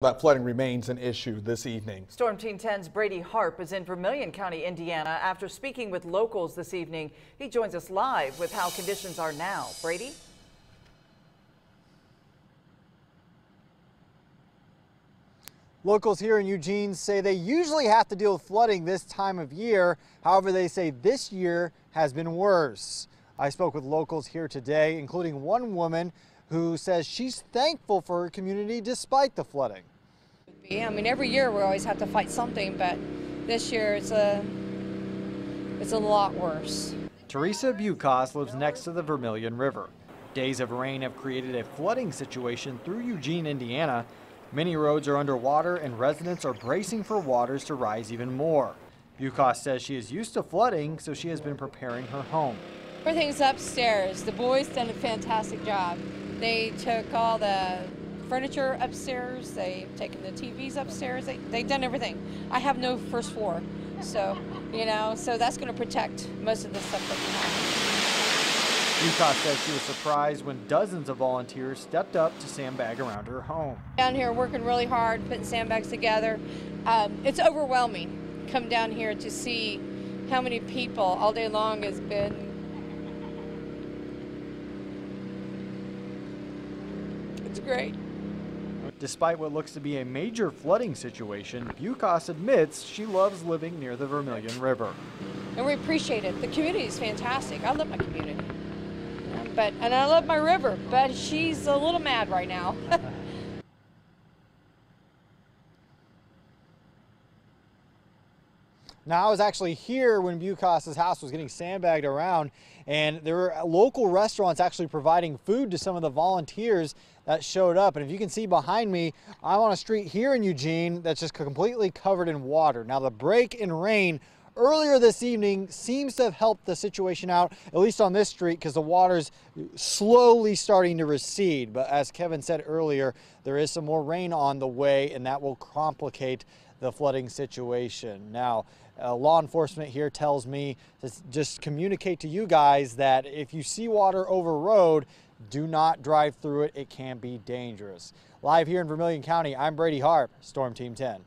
That flooding remains an issue this evening. Storm Team 10's Brady Harp is in Vermillion County, Indiana. After speaking with locals this evening, he joins us live with how conditions are now. Brady? Locals here in Eugene say they usually have to deal with flooding this time of year. However, they say this year has been worse. I spoke with locals here today, including one woman who says she's thankful for her community despite the flooding. I mean, every year we always have to fight something, but this year it's a lot worse. Teresa Bucas lives next to the Vermillion River. Days of rain have created a flooding situation through Eugene, Indiana. Many roads are underwater and residents are bracing for waters to rise even more. Bucas says she is used to flooding, so she has been preparing her home. Everything's upstairs. The boys done a fantastic job. They took all the furniture upstairs, they've taken the TVs upstairs, they've done everything. I have no first floor, so, so that's going to protect most of the stuff that we have. Bucas says she was surprised when dozens of volunteers stepped up to sandbag around her home. Down here working really hard, putting sandbags together. It's overwhelming. Come down here to see how many people all day long has been. It's great. Despite what looks to be a major flooding situation, Bucas admits she loves living near the Vermillion River. And we appreciate it. The community is fantastic. I love my community. And I love my river, but she's a little mad right now. Now, I was actually here when Bucas' house was getting sandbagged around, and there were local restaurants actually providing food to some of the volunteers that showed up. And if you can see behind me, I'm on a street here in Eugene that's just completely covered in water. Now, the break in rain earlier this evening seems to have helped the situation out, at least on this street, because the water's slowly starting to recede. But as Kevin said earlier, there is some more rain on the way, and that will complicate the flooding situation. Now, law enforcement here tells me to just communicate to you guys that if you see water over road, do not drive through it. It can be dangerous. Live here in Vermillion County, I'm Brady Harp, Storm Team 10.